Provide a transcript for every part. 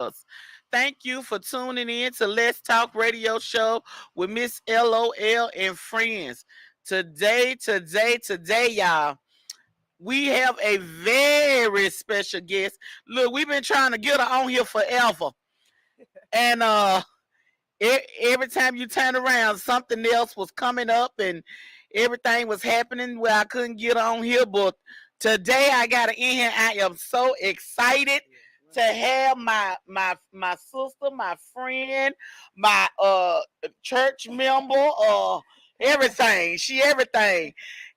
us. Thank you for tuning in to Let's Talk Radio Show with Miss LOL and friends. Today, y'all, we have a very special guest. Look, we've been trying to get her on here forever. And every time you turn around, something else was coming up and everything was happening where I couldn't get on here. But today I got her in here. I am so excited to have my sister, my friend, my church member, everything. She everything.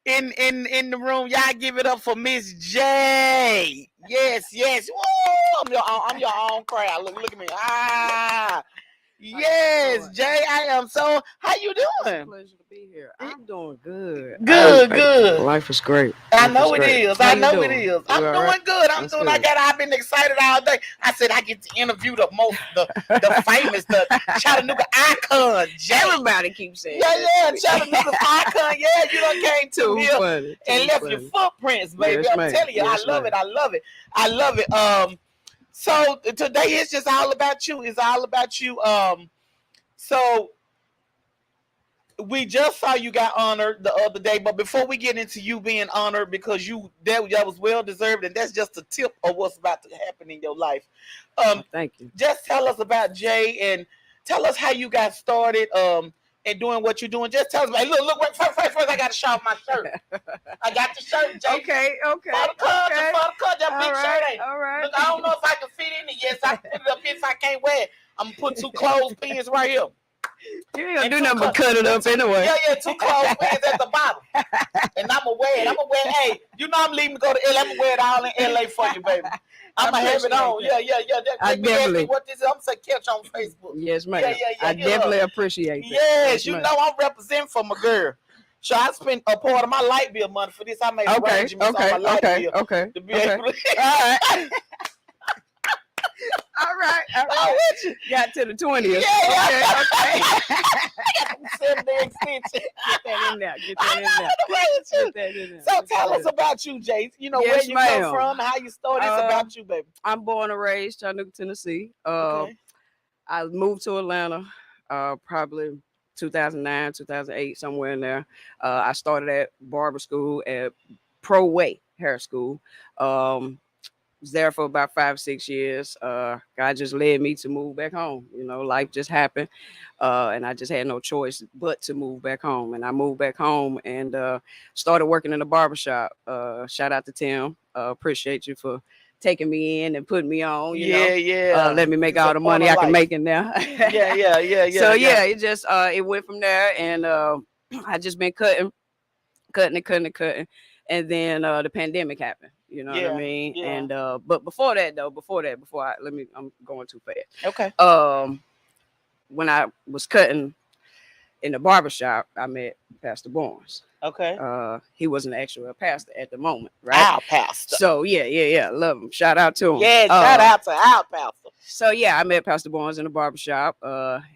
In the room, y'all give it up for Miss J. Yes. Woo! I'm your own crowd. Look at me. Yes, Jay. I am so. How you It's a doing? pleasure to be here. I'm doing good. Good. Life is great. I Life know is it great. is. How I you know it doing? is. You I'm all doing right? good. I'm That's doing. good. I've been excited all day. I said I get to interview the famous, the Chattanooga icon, Jay. Everybody keeps saying Yeah, that. Chattanooga icon. Yeah, you done came to Too here funny. and left your footprints, baby. Yes, I'm ma'am. telling you, Yes, I love ma'am. it. I love it. I love it. So today is just all about you. It's all about you. So we just saw you got honored the other day, but before we get into you being honored, because that was well deserved, and that's just a tip of what's about to happen in your life. Thank you. Just tell us about Jay and tell us how you got started and doing what you're doing. Just tell us, hey, look, wait, first, I got to show off my shirt. I got the shirt, Jay. Okay. For the cut, that All big right, shirt ain't. all right. Look, I don't know if I can fit in it. Yes, I can put it up here if I can't wear it. I'm gonna put two clothespins right here. You ain't gonna do nothing but cut it up anyway. Yeah, two clothespins at the bottom. And I'm gonna wear it. Hey, you know I'm leaving to go to LA. I'm gonna wear it all in LA for you, baby. I'm gonna have it on. That. Yeah. I definitely. What this is, I'm gonna say catch on Facebook. Yes, ma'am. Yeah. I definitely appreciate that. Yes, you ma'am. know I'm representing for my girl. So I spent a part of my light bill money for this. I made arrangements on my light bill to be able to. All right. All right. Oh, what you? Got to the 20th. Yeah. Okay. I got some 7-day extension. Get that in there. Get that in there. So tell us about you, Jay. You know Yes, where you ma'am. come from, how you started. It's about you, baby. I'm born and raised Chattanooga, Tennessee. Okay. I moved to Atlanta probably 2009, 2008, somewhere in there. I started at barber school at Pro Way Hair School. Was there for about 5 or 6 years. God just led me to move back home. You know, life just happened. And I just had no choice but to move back home. And I moved back home and started working in a barbershop. Shout out to Tim. Appreciate you for taking me in and putting me on. You know? Yeah. Let me make all the money I can make in there. Yeah. So it just it went from there, and I just been cutting. And then the pandemic happened. You know what I mean? Yeah. And but before I'm going too fast. Okay. When I was cutting in the barbershop, I met Pastor Barnes. Okay. He wasn't actually a pastor at the moment, right? Our pastor. So yeah, love him. Shout out to him. Yeah, shout out to our pastor. So yeah, I met Pastor Barnes in the barbershop,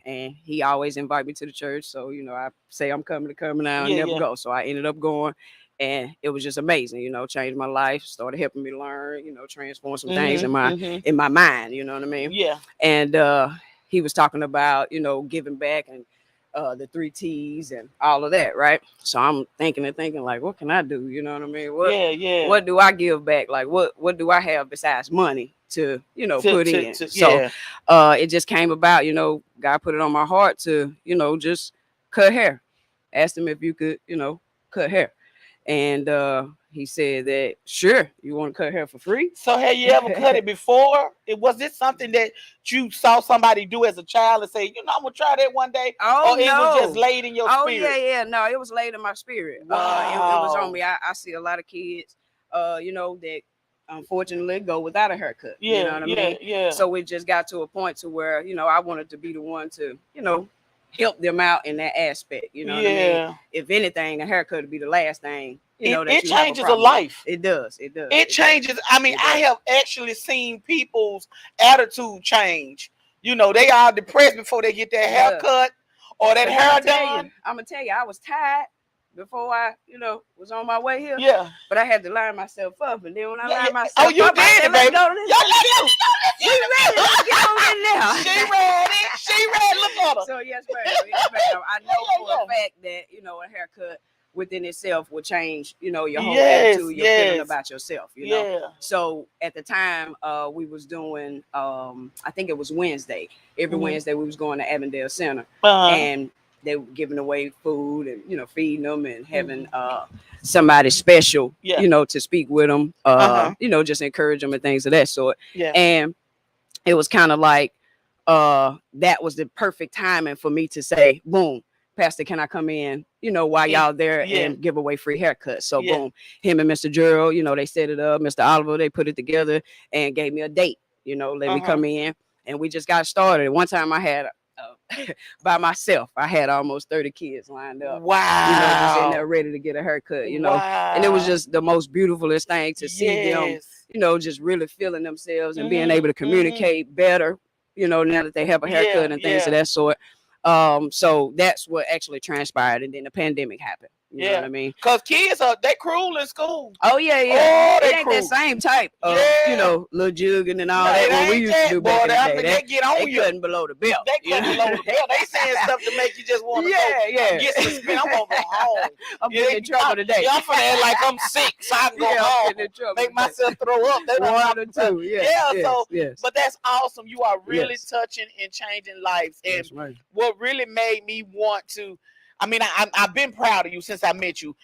and he always invite me to the church. So I say I'm coming now and never go. So I ended up going. And it was just amazing, changed my life, started helping me learn, transform some things in my mind, you know what I mean? Yeah. And he was talking about, giving back and the 3 T's and all of that, right? So I'm thinking like, what can I do? You know what I mean? What do I give back? Like, what do I have besides money to put in? So it just came about, God put it on my heart to, just cut hair. Asked him if you could, cut hair. And he said that, sure, you want to cut hair for free? So have you ever cut it before? Was this something that you saw somebody do as a child and say, I'm going to try that one day? Oh, or it was just laid in your spirit? Oh, yeah. No, it was laid in my spirit. Wow. It was on me. I see a lot of kids, that unfortunately go without a haircut. You know what I mean? Yeah. So it just got to a point to where, I wanted to be the one to, help them out in that aspect. You know what I mean? If anything, a haircut would be the last thing. It changes a life. It does. It changes. I mean, I have actually seen people's attitude change. They are depressed before they get their haircut or that hair done. I'm gonna tell you, I was tired before I, was on my way here. Yeah. But I had to line myself up, and then when I lined myself up, you did it, baby. Let's get in there. She ready. She ready. Look at her. So yes, ma'am. Yes, ma'am. I know for a fact that a haircut within itself will change, your whole attitude, your feeling about yourself. You know. So at the time, we was doing, I think it was Wednesday. Every Wednesday we was going to Avondale Center, and they were giving away food and feeding them and having somebody special, to speak with them, just encourage them and things of that sort. And it was kind of like that was the perfect timing for me to say, boom, Pastor, can I come in, while y'all there and give away free haircuts? So boom, him and Mr. Gerald, they set it up. Mr. Oliver, they put it together and gave me a date, let me come in, and we just got started. One time I had by myself, I had almost 30 kids lined up. Wow. Just in there ready to get a haircut, and it was just the most beautifulest thing to see them, just really feeling themselves and being able to communicate better, now that they have a haircut and things of that sort. So that's what actually transpired, and then the pandemic happened. You know what I mean? Because kids they cruel in school. Oh yeah. Oh, it ain't cruel. That same type of little jugging and all that. What we used to do back in the day. They get on you. Cutting below the belt. They cutting below the belt. They saying stuff to make you just want to get suspended. I'm gonna go home. I'm getting in trouble today. I'm finna act like I'm sick, so I can go home. Make myself throw up. That's one or two. But that's awesome. You are really touching and changing lives. And what really made me want to, I've been proud of you since I met you.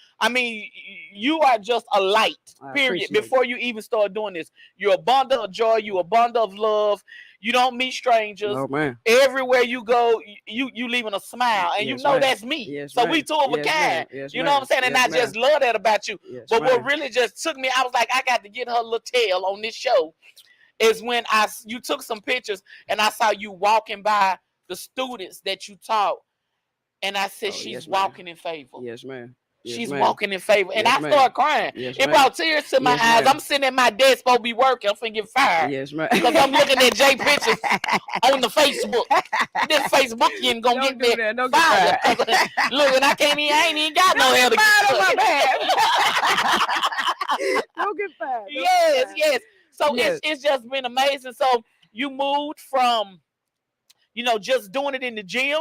You are just a light, period. Before you even start doing this, you're a bundle of joy. You're a bundle of love. You don't meet strangers. Oh, man. Everywhere you go, you leaving a smile, and that's me. So we two of a kind. You know what I'm saying? And I just love that about you. But what really just took me, I was like, I got to get her little tail on this show, is when you took some pictures and I saw you walking by the students that you taught. And I said, she's walking in favor. Yes, ma'am. She's walking in favor. And I started crying. It brought tears to my eyes. I'm sitting at my desk, supposed to be working. I'm finna get fired. Yes, ma'am. Because I'm looking at Jay pictures on the Facebook. This Facebook ain't going to get me fired. Look, and I ain't even got no hair to get Don't get fired. Yes. So it's just been amazing. So you moved from, just doing it in the gym.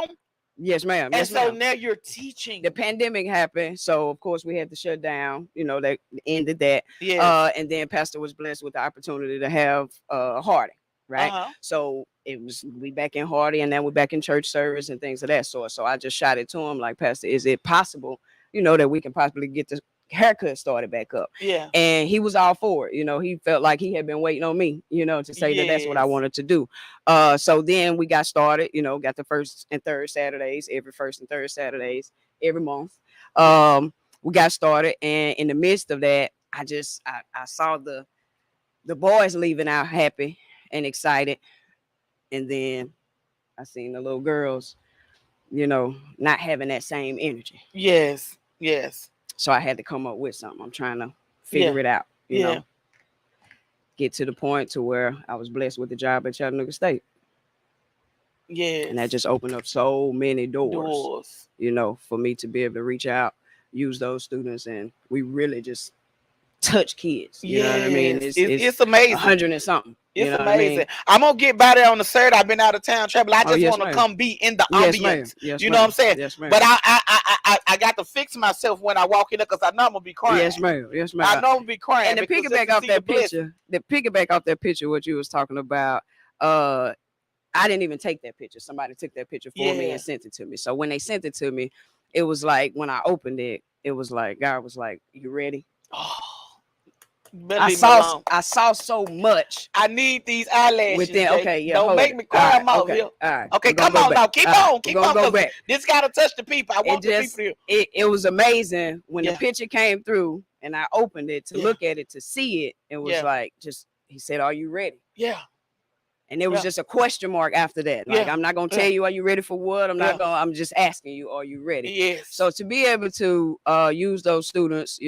Yes, ma'am. And so now you're teaching. The pandemic happened, so of course we had to shut down. They ended that. And then Pastor was blessed with the opportunity to have Hardy, right? So we back in Hardy, and then we're back in church service and things of that sort. So I just shot it to him like, Pastor, is it possible, that we can possibly get the haircut started back up? And he was all for it. He felt like he had been waiting on me, to say that that's what I wanted to do. So then we got started, got the first and third Saturdays, every first and third Saturdays every month. We got started, and in the midst of that, I saw the boys leaving out happy and excited, and then I seen the little girls, not having that same energy. Yes. So I had to come up with something. I'm trying to figure it out, get to the point to where I was blessed with the job at Chattanooga State. Yes. And that just opened up so many doors, for me to be able to reach out, use those students, and we really just touch kids. You know what I mean? It's amazing. 100 and something. It's amazing. I'm gonna get by there on the third. I've been out of town traveling. I just want to come be in the ambience. You know what I'm saying? Yes, ma'am. But I got to fix myself when I walk in there, because I know I'm gonna be crying. Yes, ma'am. I know I'm gonna be crying. And to piggyback off that picture, what you was talking about, I didn't even take that picture. Somebody took that picture for me and sent it to me. So when they sent it to me, it was like, when I opened it, it was like, God was like, "You ready?" Oh. I saw so much. I need these eyelashes. Within, don't make me cry. I'm out here. All right. Okay, come on now. Keep on. Go back. This gotta touch the people. I want the people here. It was amazing when the picture came through and I opened it to look at it, to see it. It was like, he said, "Are you ready?" Yeah. And there was just a question mark after that. Like, I'm not gonna tell you, are you ready for what? I'm just asking you, are you ready? Yes. So to be able to use those students,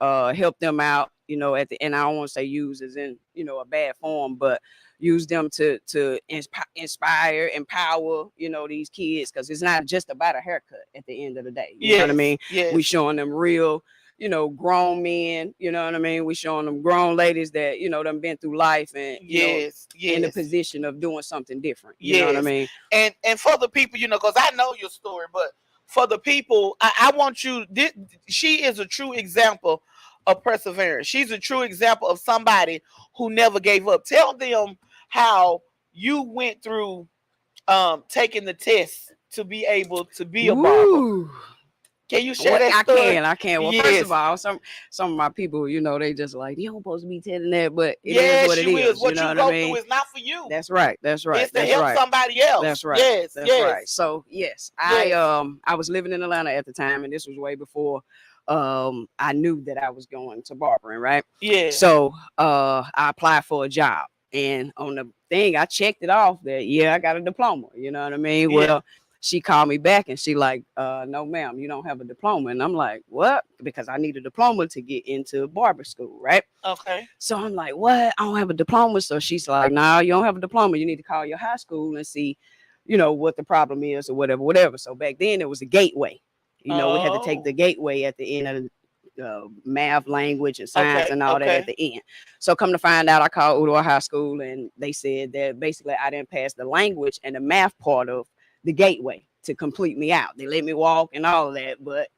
help them out, at the end, I don't want to say use as in, a bad form, but use them to inspire, empower, these kids, because it's not just about a haircut at the end of the day. You know what I mean? Yes. We showing them real, grown men, you know what I mean? We showing them grown ladies that, done been through life and, Yes, in the yes, position of doing something different. You know what I yes. mean? And for the people, because I know your story, but for the people, I want you. She is a true example of perseverance. She's a true example of somebody who never gave up. Tell them how you went through taking the test to be able to be a barber. Ooh. Can you share Well, that I story? can. Well, first of all, some of my people, they just like, you don't supposed to be telling that, but it is what it is. What you know go what I mean? through is not for you. That's right. That's right. It's to That's help right. somebody else. That's right. Yes, That's yes. right. So yes, Yes. I was living in Atlanta at the time, and this was way before I knew that I was going to barbering, right? Yeah. So I applied for a job, and on the thing I checked it off that I got a diploma. You know what I mean? Yeah. Well, she called me back and she like, no, ma'am, you don't have a diploma. And I'm like, what? Because I need a diploma to get into barber school, right? Okay. So I'm like, what? I don't have a diploma. So she's like, no, you don't have a diploma. You need to call your high school and see, what the problem is or whatever. So back then it was a gateway. We had to take the gateway at the end of the math, language, and science and all that at the end. So come to find out, I called Udall High School and they said that basically I didn't pass the language and the math part of the gateway to complete me out. They let me walk and all of that, but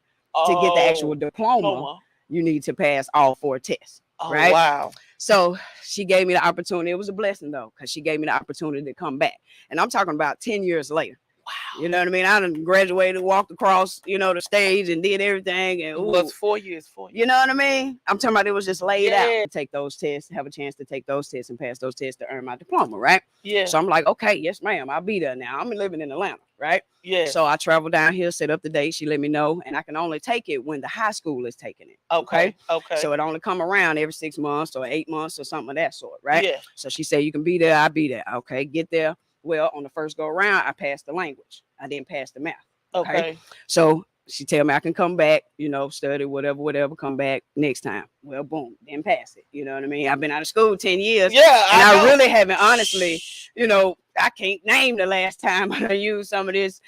to get the actual diploma, you need to pass all 4 tests. Right? Wow. So she gave me the opportunity. It was a blessing though, because she gave me the opportunity to come back. And I'm talking about 10 years later. Wow. You know what I mean? I done graduated, walked across, the stage and did everything. And it was 4 years. You know what I mean? I'm talking about it was just laid out to take those tests, have a chance to take those tests and pass those tests to earn my diploma, right? Yeah. So I'm like, okay, yes, ma'am, I'll be there now. I'm living in Atlanta, right? Yeah. So I traveled down here, set up the date. She let me know, and I can only take it when the high school is taking it. Okay. So it only come around every 6 months or 8 months or something of that sort, right? Yeah. So she said, you can be there, I'll be there. Okay, get there. Well, on the first go around, I passed the language. I didn't pass the math. Okay. So she tell me I can come back, study, whatever, come back next time. Well, boom, didn't pass it. You know what I mean? I've been out of school 10 years. Yeah. And I really haven't, honestly, I can't name the last time I used some of this,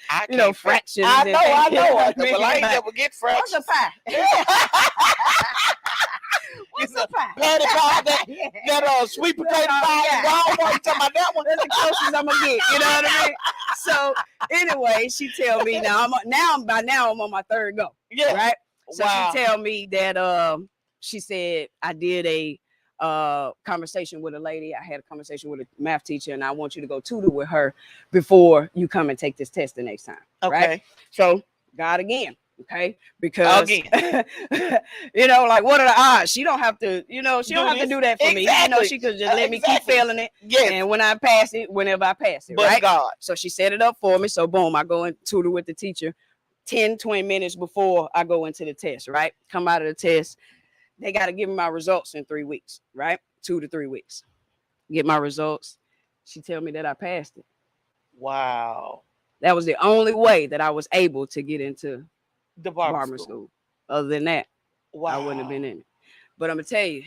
fractions. I know. Well, I ain't never get fractions. What's a pie? What's a pie? Patty pie, that sweet potato pie. Walmart, you talking about that one? That's the closest I'm gonna get. You know what I mean? So anyway, she tell me now I'm on my 3rd go. Yeah. Right. So she tell me that she said I did a conversation with a lady. I had a conversation with a math teacher, and I want you to go tutor with her before you come and take this test the next time. Okay. Right? So God again. Okay, because like what are the odds? She don't have to, she don't have to do that for me. She could just let me keep failing it. Yes. And when I pass it, whenever I pass it, but right? God. So she set it up for me. So boom, I go and tutor with the teacher 10, 20 minutes before I go into the test, right? Come out of the test, they got to give me my results in 3 weeks, right? 2 to 3 weeks. Get my results. She tell me that I passed it. Wow. That was the only way that I was able to get into the barber school. Other than that, I wouldn't have been in it. But I'm gonna tell you,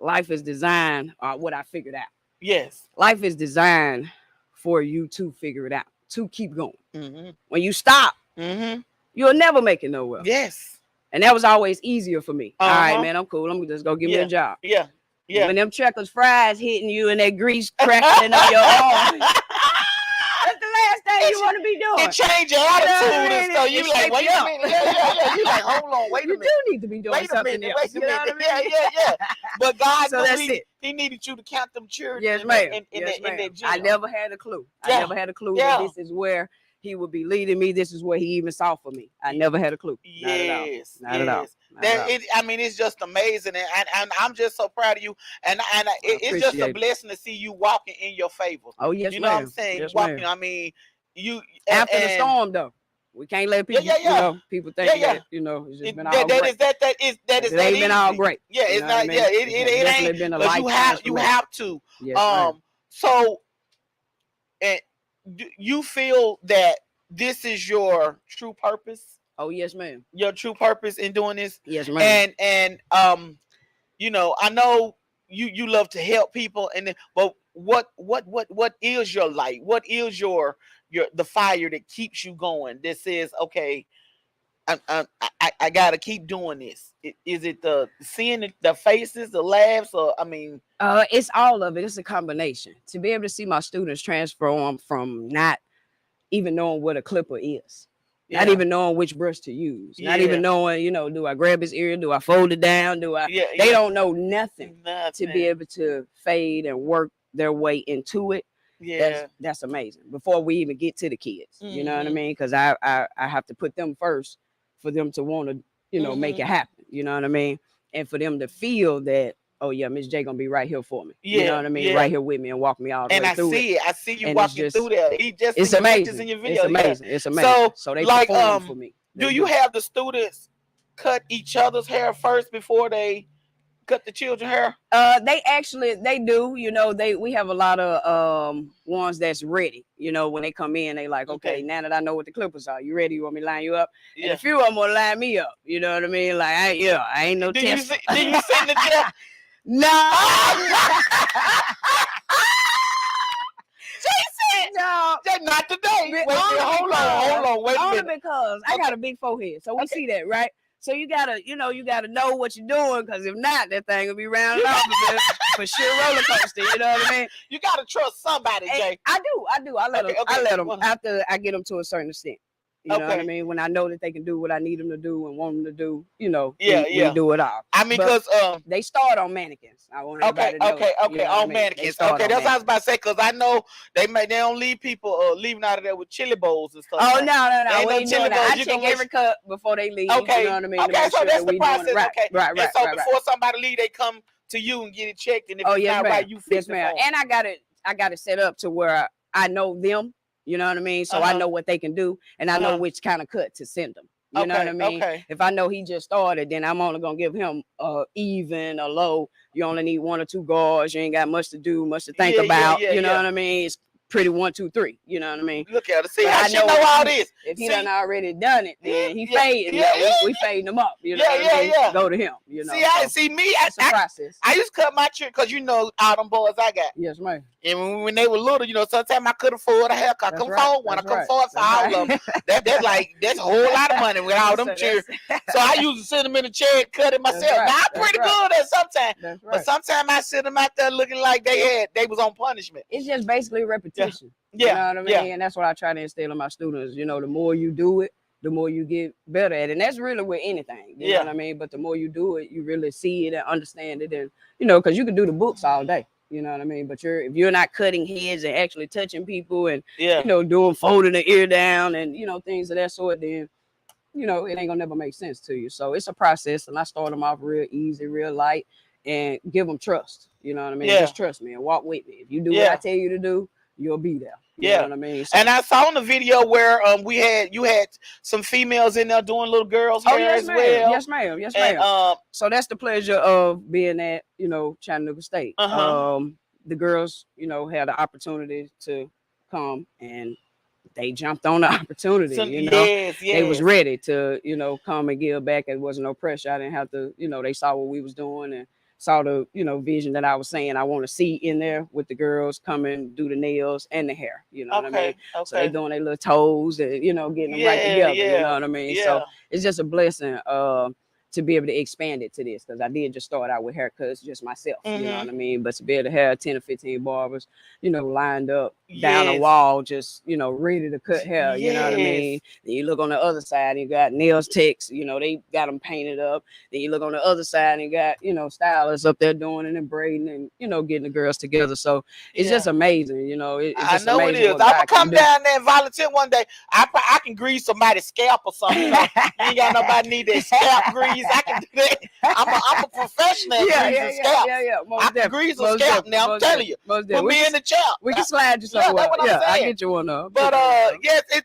life is designed, what I figured out. Yes. Life is designed for you to figure it out, to keep going. Mm-hmm. When you stop, you'll never make it nowhere. Yes. And that was always easier for me. All right, man, I'm cool. I'm gonna just go give me a job. Yeah. Yeah. When them Checkers fries hitting you and that grease crackling on your arm. That's the last thing you want to be doing. It change your attitude and stuff. You like, wait a minute. Yeah. You like, hold on, wait a minute. You do need to be doing something else. Wait a minute. Yeah. But God, so that's it. He needed you to count them children. Yes, ma'am. In that gym. I never had a clue. I never had a clue that this is where he would be leading me. This is where he even saw for me. I never had a clue. Yes. Not at all. It's just amazing, and I'm just so proud of you. And it's just a blessing to see you walking in your favor. Oh yes, you know what I'm saying? Yes, walking. Ma'am. I mean, you after the storm though. We can't let people, people think that, it's just been all great. That ain't been all great. Yeah, it's not. Yeah, it ain't. Been a you have to. Yes, so, and you feel that this is your true purpose? Oh yes, ma'am. Your true purpose in doing this? Yes, ma'am. And I know you love to help people, but what is your light? What is your the fire that keeps you going? That says, okay, I gotta keep doing this. Is it the seeing the faces, the laughs, or I mean, It's all of it. It's a combination. To be able to see my students transform from not even knowing what a clipper is, not yeah, even knowing which brush to use, not yeah, even knowing, do I grab his ear? Do I fold it down? yeah, They yeah, don't know nothing to be nothing. able to fade and work their way into it. Yeah. That's amazing. Before we even get to the kids, you know what I Mhm. mean? Because I have to put them first for them to want to, make Mhm. it happen. You know what I mean? And for them to feel that, oh yeah, Miss J gonna be right here for me. You know Yeah, what I mean? yeah. Right here with me and walk me all the And way I through it. see it. I see you And it's walking through just, there. He just it's seen your pictures in amazing. your It's video. Yeah. amazing. It's amazing. So So they like perform for me. do They you do. have the students cut each other's hair first before they cut the children hair? They do, we have a lot of ones that's ready. When they come in, they like, okay, Okay. now that I know what the clippers are, you ready? You want me to line you up? And Yeah. a few of them will line me up. You know what I mean? Like, I ain't no Do you test. see? Do you sit in the chair? No. No. Just not today. Wait, Only hold on. Wait a Only minute. because I got Okay. a big forehead, so we Okay. see that, right? So you gotta know what you're doing, because if not, that thing will be rounded off a bit for sure roller coaster. You know what I mean? You gotta trust somebody, And Jay. I do. I let Okay, them. okay. I let them Well- after I get them to a certain extent. You know what I Okay. mean? When I know that they can do what I need them to do and want them to do, Yeah, we do it all. I mean, But because they start on mannequins. I want okay, everybody to know. okay, that, okay, you know what I on mean? They mannequins. start Okay, on that's what I was mannequins. about to say, because I know they don't leave people leaving out of there with chili bowls and stuff. Oh like that. no, Ain't we no ain't chili doing that. bowls. I You check can every cut before they leave. Okay, You know what I mean? To okay, make so sure that's that the we doing process. it right. Okay, Right. and so before somebody leave, they come to you and get it checked, and if Oh it's yes, not ma'am. right, you fix Yes, it ma'am. for 'em. And I got it set up to where I know them. You know what I mean? So I know what they can do, and I know which kind of cut to send them. You know what I mean? Okay. If I know he just started, then I'm only gonna give him even, a low. You only need 1 or 2 guards. You ain't got much to do, much to think about. You know what I mean? It's pretty 1, 2, 3. You know what I mean? Look at her. See But how I she know all this. If he See? done already done it, then he Yeah, fading. yeah, We fading him up. You know Yeah, what I mean? yeah. Go to him. You know. See me. It's a process. I used to cut my tree because all them boys I got. Yes, ma'am. And when they were little, sometimes I couldn't afford a haircut. I couldn't afford one. I couldn't afford for all of them. That's a whole lot of money with all them chairs. So I used to sit them in the chair and cut it myself. right. Now I'm pretty good at sometimes. That's right. But sometimes I sit them out there looking like they was on punishment. It's just basically repetition. Yeah. You know what I mean? Yeah. And that's what I try to instill in my students. The more you do it, the more you get better at it. And that's really with anything. You know what I mean? But the more you do it, you really see it and understand it. And, because you can do the books all day. You know what I mean? But if you're not cutting heads and actually touching people and, doing folding the ear down and, things of that sort, then, it ain't gonna never make sense to you. So it's a process. And I start them off real easy, real light, and give them trust. You know what I mean? Yeah. Just trust me and walk with me. If you do what I tell you to do, you'll be there. You know what I mean? So, and I saw in the video where you had some females in there doing little girls' hair yes, as ma'am. well. Yes, ma'am. Yes, ma'am. And so that's the pleasure of being at, Chattanooga State. The girls, had the opportunity to come, and they jumped on the opportunity. Yes. They was ready to, come and give back. It wasn't no pressure. I didn't have to, they saw what we was doing and saw the, vision that I was saying I want to see in there with the girls coming do the nails and the hair. You know what I mean? Okay. So they doing their little toes and, getting them right together. You know what I mean? Yeah. So it's just a blessing to be able to expand it to this, because I did just start out with haircuts just myself. You know what I mean? But to be able to have 10 or 15 barbers, lined up down a wall, just, ready to cut hair. You know what I mean? Then you look on the other side and you got nails techs, they got them painted up. Then you look on the other side and you got, stylists up there doing it and braiding and, getting the girls together. So it's just amazing. It's just I know it is. I'm gonna come down there and volunteer one day. I can grease somebody's scalp or something. You ain't got nobody need their scalp grease. I can do that. I'm a professional at greasing scalp. I can grease a scalp now. I'm telling you. Put me in the chair. We can slide you somewhere. that's what I'm I saying. get you one up. But yes, it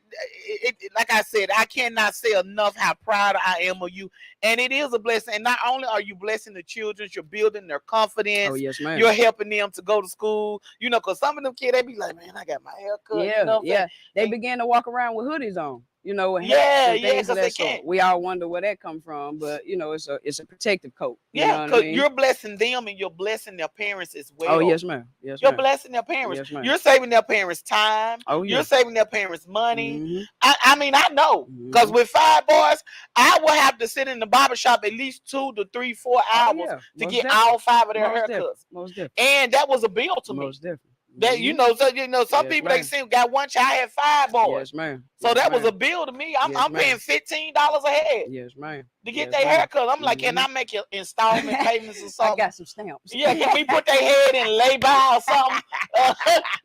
like I said, I cannot say enough how proud I am of you. And it is a blessing. And not only are you blessing the children, you're building their confidence. Oh, yes, ma'am. You're helping them to go to school. Because some of them kids, they be like, man, I got my hair cut. Yeah. They began to walk around with hoodies on. you know, and Yeah, and yeah, things of because they that sort. can't. We all wonder where that come from, but you know, it's a protective coat. You Yeah, know what I because mean? you're blessing them and you're blessing their parents as Oh well. yes, ma'am. Yes, You're ma'am. blessing their parents. Yes, ma'am. You're saving their parents time. Oh You're yeah. saving their parents money. Mm-hmm. I mean, I know. Because Mm-hmm. with 5 boys, I will have to sit in the barber shop at least 2 to 3, 4 Oh hours yeah. to Most get definitely. all 5 of their Most definitely. haircuts. Most definitely. And that was a bill to me. Most definitely. That Mhm. some Yes, people they ma'am. see got one child, I had 5 boys. Yes, ma'am. So Yes, that was ma'am. a bill to me. Yes, I'm ma'am. paying $15 a head Yes, ma'am. to get Yes, their ma'am. haircut. I'm like, can Mhm. I make your installment payments or I something? got some stamps. Yeah, can we put their head in lay by or something?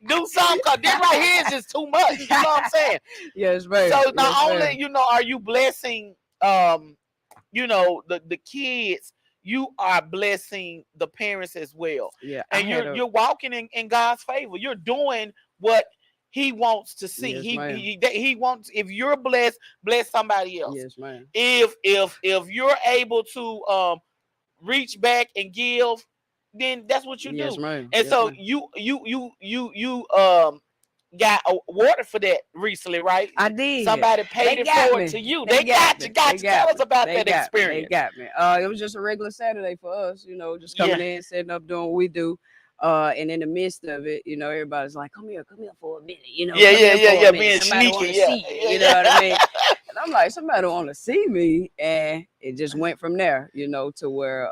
Do something, because this right here is just too much. You know what I'm saying? Yes, ma'am. So Yes, not only, ma'am. you know, are you blessing you know, the kids, you are blessing the parents as well. Yeah, I And had a you're walking in God's favor. You're doing what he wants to see. yes, ma'am. He wants, if you're blessed, bless somebody else. Yes, ma'am. If you're able to reach back and give, then that's what you Yes, do. ma'am. And Yes, so ma'am. you got awarded for that recently, right? I did. Somebody paid They it got forward me. to you. They They got me. you. Got They you. Tell got us me. about They that got me. They experience. got me. It was just a regular Saturday for us, you know, just coming Yeah. in, setting up, doing what we do. And in the midst of it, you know, everybody's like, come here for a minute, you know, Yeah, come yeah, here yeah, for yeah. a minute. Being Somebody want to sneaky. Yeah. see you, you know what I mean? And I'm like, somebody want to see me, and it just went from there, you know, to where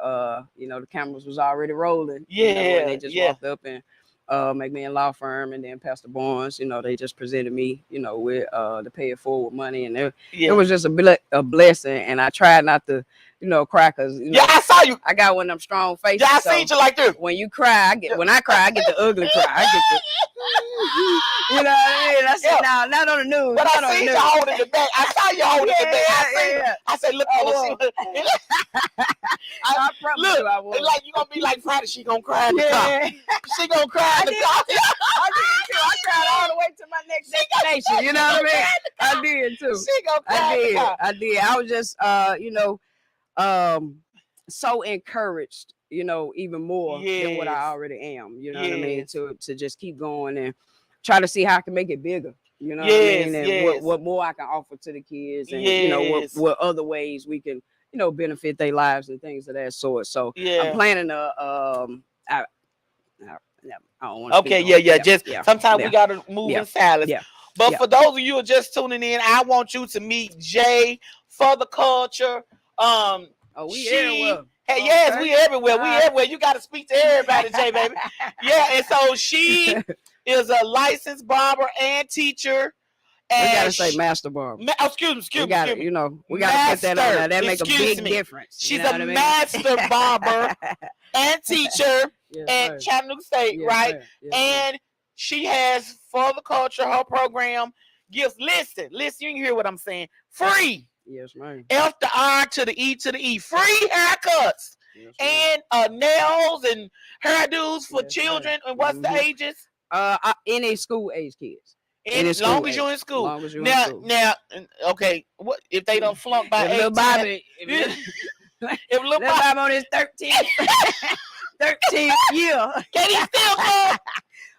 you know, the cameras was already rolling, you know, and they just Yeah. walked up and McMahon Law Firm, and then Pastor Barnes, you know, they just presented me, you know, with the pay it forward money, and it Yeah. was just a blessing, and I tried not to, you know, cry, because you know, Yeah, I saw you. I got one of them strong faces. Yeah, I so seen you like this. when you cry, when I cry, I get the ugly cry. I get the, you know what I mean? I said, Yeah. no, not on the news. But not I on seen the you news. holding the bag. I saw you holding the bag. I seen. yeah. I said, look, I Ella, was. I promise look, you I was. it's like you gonna be like Friday. She gonna cry in the car. Yeah. She gonna cry in the car. I did too. I cried all the way to my next destination. You know what I mean? I did too. She gonna cry in the car. I did. I was just you know, so encouraged, you know, even more than what I Yes. already am. You know what I mean? Yes. To just keep going and try to see how I can make it bigger. You know what I Yes, mean? And yes. what more I can offer to the kids, and you know Yes. what other ways we can, you know, benefit their lives and things of that sort. So I'm Yeah. planning to I don't want to Okay, speak on yeah. it. Just sometimes yeah. we gotta move Yeah. in silence. Yeah. But Yeah. for those of you who are just tuning in, I want you to meet Jay for the culture. Oh, we she- everywhere. Hey, yes, Okay. we everywhere. We Alright. everywhere. You got to speak to everybody, Jay, baby. Yeah, and so she is a licensed barber and teacher. We And gotta say master barber. excuse We me. gotta, you know, we gotta put that on Master. there. That make a Excuse big me. difference. She's you know a what I mean? master barber and teacher Yes, at ma'am. Chattanooga State, Yes, right? ma'am. Yes, ma'am. And she has for the culture, her program gives, listen, you can hear what I'm saying. Free. Yes, ma'am. F the R to the E to the E. Free haircuts Yes, ma'am. and nails and hairdos for Yes, children. ma'am. And what's the Mhm. ages? Any school age kids. As long as you're in school. Long as you're in school. Now, okay. What if they don't flunk by If little 18? Bobby, If little little Bobby, Bobby on his 13th year. can he still come?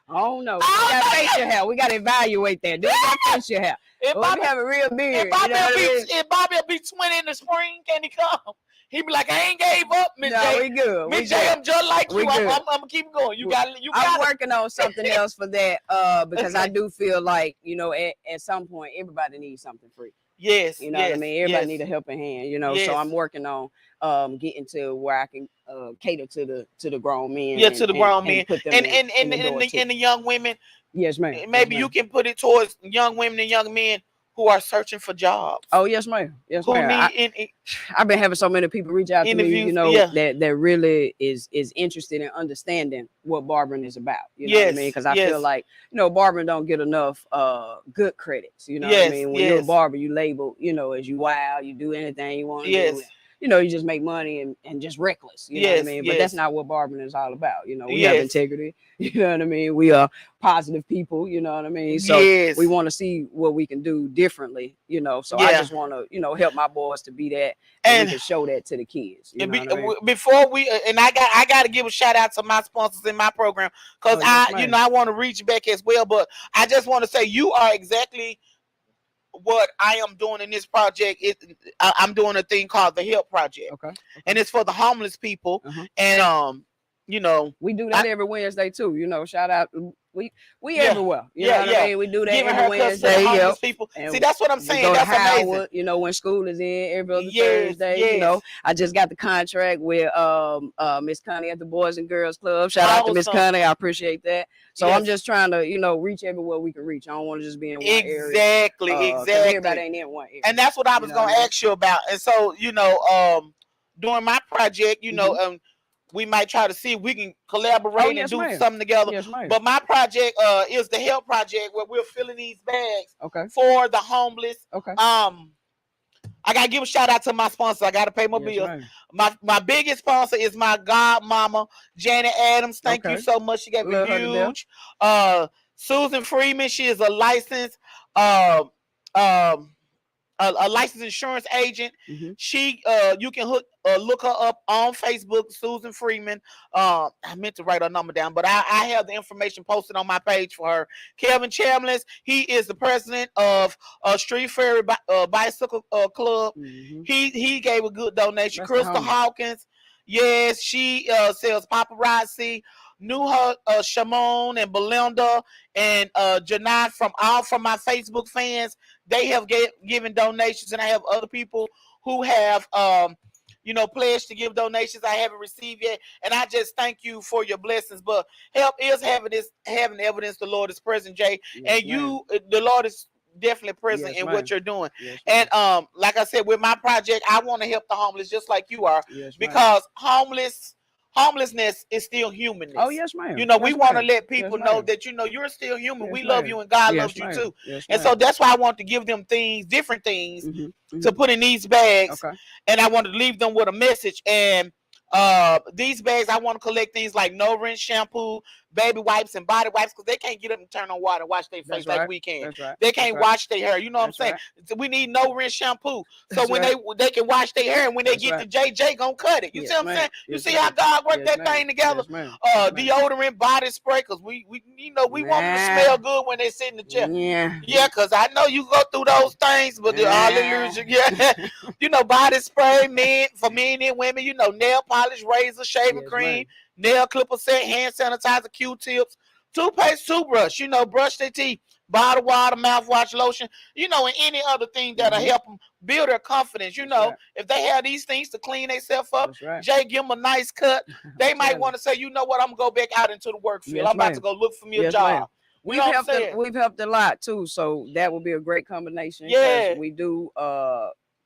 I don't know. We Oh, got my facial hair. We gotta evaluate that. Do we got facial hair? If Well, Bobby, we have a real beard. if Bobby, you know what I mean? if Bobby will be 20 in the spring, can he come? He be like, I ain't gave up, Miss No, J. we good. We Miss J, good. I'm just like We you. I'm good. gonna keep going. You got I'm it. working on something else for that because I do feel like, you know, at some point everybody needs something free. Yes. You know what I mean? Everybody yes. need a helping hand, you know. Yes. So I'm working on getting to where I can cater to the grown men. Yeah, to the grown men. put them And in the door too. and the young women, Yes, ma'am. maybe Yes, you ma'am. can put it towards young women and young men who are searching for jobs. Oh, yes, ma'am. Yes, Who ma'am. need I've been having so many people reach out to me, Interviews, you know, yeah. that really is interested in understanding what barbering is about. You know what I Yes, mean? Because I yes. feel like, you know, barbering don't get enough good credits. You know what Yes, I mean? When you're a yes. barber, you label, you know, as you wild, you do anything you want to Yes. do. You know, you just make money and just reckless. You know what I Yes, mean? yes. But that's not what barbering is all about. You know, we have Yes. integrity. You know what I mean? We are positive people. You know what I mean? So yes. we want to see what we can do differently. You know, so I Yeah. just want to, you know, help my boys to be that, and And- we can show that to the kids. You And know what I mean? before we and I got to give a shout out to my sponsors in my program because Oh, yes, I ma'am. I want to reach back as well, but I just want to say you are exactly what I am doing in this project is I'm doing a thing called the Help Project, Okay. and it's for the homeless people. Uh-huh. And you know, we do that every Wednesday too. You know, shout out. We Yeah. everywhere. You know what I mean? We do that giving every haircuts to the Wednesday. homeless Yep. people. And See, that's what I'm we saying. go to That's amazing. Howard, you know, when school is in every other Yes, Thursday. You know, I just got the contract with Miss Connie at the Boys and Girls Club. Shout out to Miss Awesome. Connie. I appreciate that. So I'm Yes. just trying to, you know, reach everywhere we can reach. I don't want to just be in one area. Exactly, 'cause exactly. everybody ain't in one area. And that's what I You was know what gonna I mean? ask you about. And so, you know, during my project, you know, we might try to see if we can collaborate and do something together. Yes, ma'am. But my project is the Help Project, where we're filling these bags Okay. for the homeless. Okay. I gotta give a shout out to my sponsor. I gotta pay my bills. Ma'am. My biggest sponsor is my godmama, Janet Adams. Thank you so much. She gave me huge. Susan Freeman, she is a licensed a licensed insurance agent. She you can look her up on Facebook, Susan Freeman. I meant to write her number down, but I have the information posted on my page for her. Kevin Chambliss, he is the president of Street Ferry Bicycle Club. He gave a good donation. That's Crystal Hawkins, yes, she sells paparazzi. Knew her, Shimon and Belinda and Janai from my Facebook fans. They have given donations, and I have other people who have you know, pledged to give donations I haven't received yet. And I just thank you for your blessings. But help is having evidence the Lord is present, Jay. Yes, and the Lord is definitely present in what you're doing. And like I said, with my project, I want to help the homeless just like you are. Because homelessness is still humanness. Oh, yes, ma'am. You know, we want to let people know that, you know, you're still human. We love you and God loves you too. And so that's why I want to give them different things to put in these bags. And I want to leave them with a message. And these bags, I want to collect things like no rinse shampoo, baby wipes, and body wipes, because they can't get up and turn on water and wash their face like we can. They can't wash their hair. You know what I'm saying? So we need no rinse shampoo. So when they can wash their hair, and when they get to JJ, gonna cut it. You see what I'm saying? You see how God worked that thing together? Deodorant, body spray, because we you know, we want them to smell good when they sit in the chair. Yeah, because I know you go through those things, but hallelujah, you know, body spray, for men and women, you know, nail polish, razor, shaving cream, nail clipper set, hand sanitizer, Q-tips, toothpaste, toothbrush, you know, brush their teeth, bottled water, mouthwash, lotion, you know, and any other thing that'll help them build their confidence. You know, if they have these things to clean themselves up, Jay, give them a nice cut. They might want to say, you know what, I'm going to go back out into the work field. I'm about to go look for me a job. We've helped a lot too, so that would be a great combination. Yeah, we do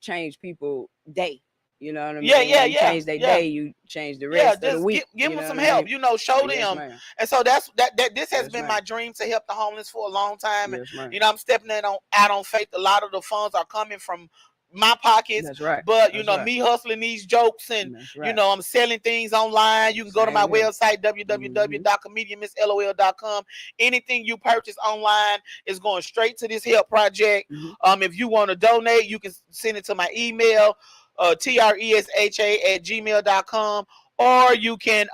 change people day. You know what I mean? You change their day, you change the rest of the week. Give them some help. You know, show them. And so that's this has been my dream, to help the homeless for a long time. And you know, I'm stepping out on faith. A lot of the funds are coming from my pockets. But you know, me hustling these jokes, and you know, I'm selling things online. You can go to my website, www.comedianmisslol.com. Anything you purchase online is going straight to this Help Project. If you want to donate, you can send it to my email, tresha@gmail.com, or you can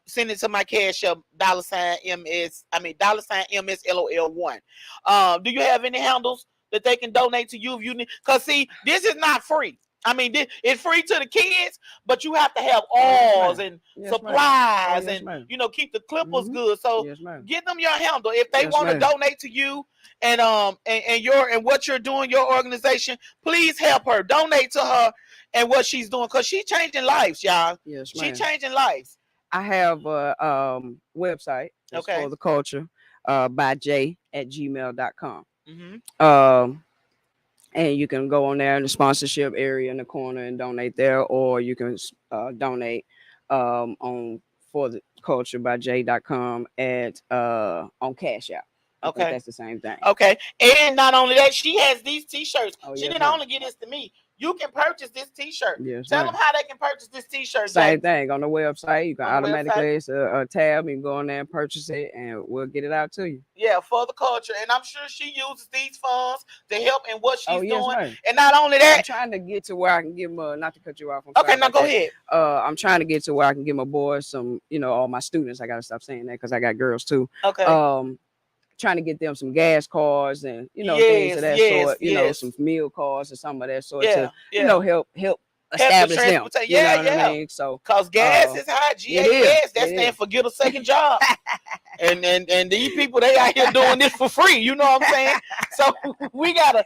send it to my cash up, $MSLOL1. Do you have any handles that they can donate to you if you need? Because see, this is not free. I mean, it's free to the kids, but you have to have oils and supplies and you know, keep the clippers good. So give them your handle if they want to donate to you and what you're doing, your organization. Please help her, donate to her and what she's doing, because she's changing lives, y'all. She's changing lives. I have a website for the culture, by j@gmail.com. And you can go on there in the sponsorship area in the corner and donate there, or you can donate on for the culture by j.com on Cash App. That's the same thing. And not only that, she has these t-shirts. She didn't only get this to me. You can purchase this t-shirt. Tell them how they can purchase this t-shirt. Same thing on the website. You can automatically, it's a tab. You can go on there and purchase it, and we'll get it out to you. Yeah, for the culture. And I'm sure she uses these funds to help in what she's doing. And not only that, I'm trying to get to where I can give them, not to cut you off. Now go ahead. I'm trying to get to where I can give my boys some, you know, all my students. I got to stop saying that because I got girls too. trying to get them some gas cards and things of Yes, that yes, sort, yes. some meal cards or some of that sort Yeah, to, yeah. help Help the establish them. transportation. You Yeah, know what I yeah. mean? So Cause gas is high. it is. GAS. That stands for get a second job. And these people, they out here doing this for free. You know what I'm saying? So we gotta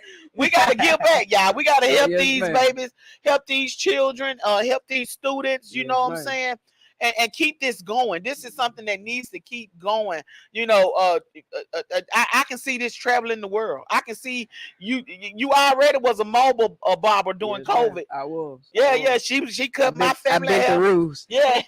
give back, y'all. We gotta help Yes, these ma'am. babies, help these children, help these students. You Yes, know what I'm ma'am. saying? And keep this going. This is something that needs to keep going. You know, I can see this traveling the world. I can see you already was a mobile barber during Yes, ma'am. COVID. I was. Yeah, I yeah. was. She cut my I family bent the hair. rules. Yeah,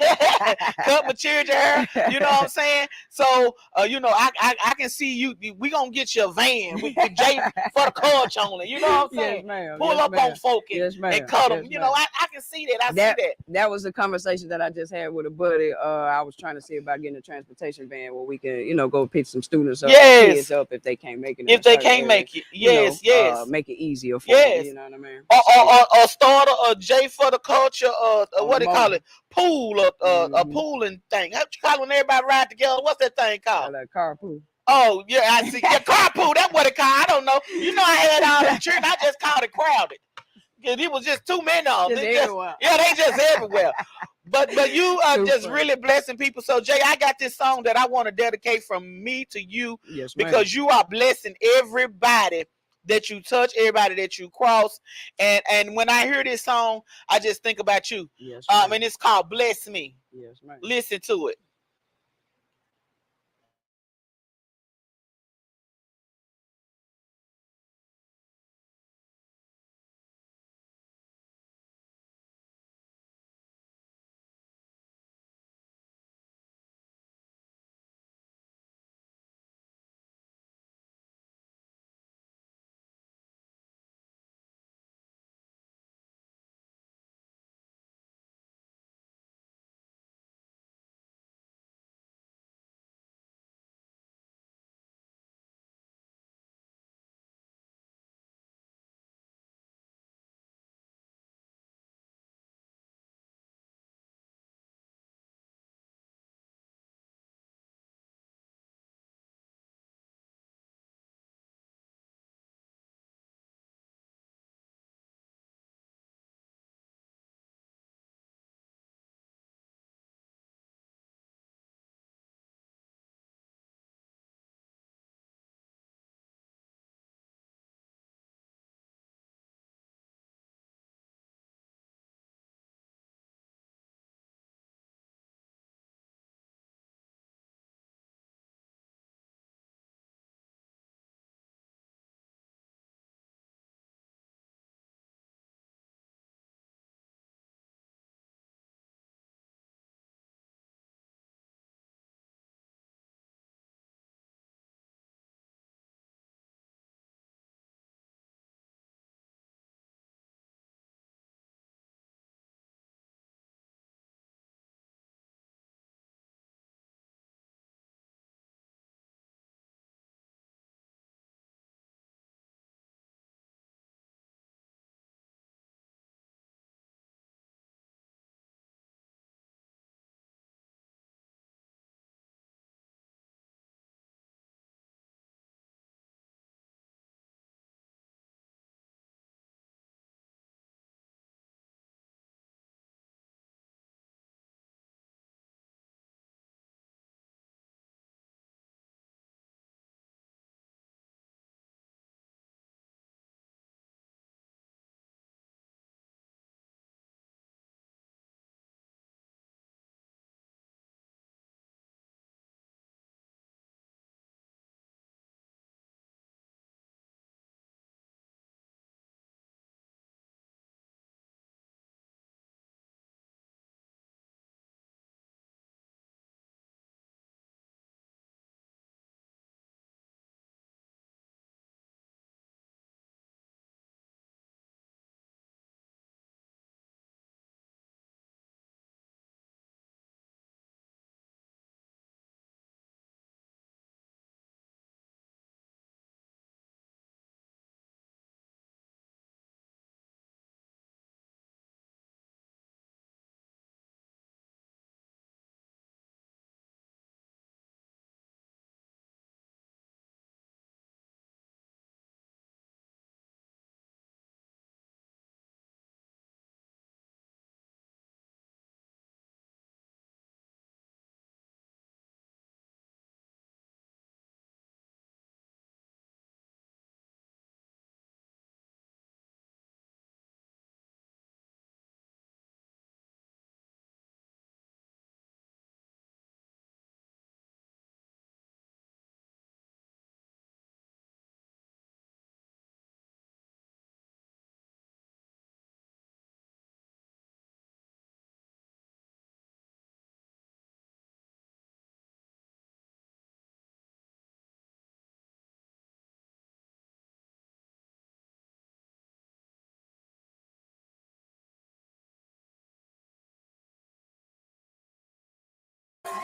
cut my children hair. You know what I'm saying? So, you know, I can see you. We gonna get you a van with Jay for the coach on it. You know what I'm saying? Yes, ma'am. Pull Yes, up ma'am. on folk Yes, ma'am. and cut them. Yes, You know, ma'am. I can see that. I see that. That was the conversation that I just had with a buddy. I was trying to see about getting a transportation van where we can, go pick some students up, Yes. kids up if they can't make it. In If a they certain can't area, make it, yes, yes. make it easier for them. Yes. You know what I mean? Or start a J for the culture, what do you call it? Pool, a pooling thing. How you call it when everybody ride together? What's that thing called? Like carpool. Oh, yeah, I see. Yeah, carpool, that's what it called. I don't know. You know, I had all them children. I just called it crowded. Because it was just too many of them. Yeah, they just everywhere. But you are just really blessing people. So, Jay, I got this song that I want to dedicate from me to you. Yes, ma'am. Because you are blessing everybody that you touch, everybody that you cross. And when I hear this song, I just think about you. Yes, and it's called Bless Me. Yes, ma'am. Listen to it.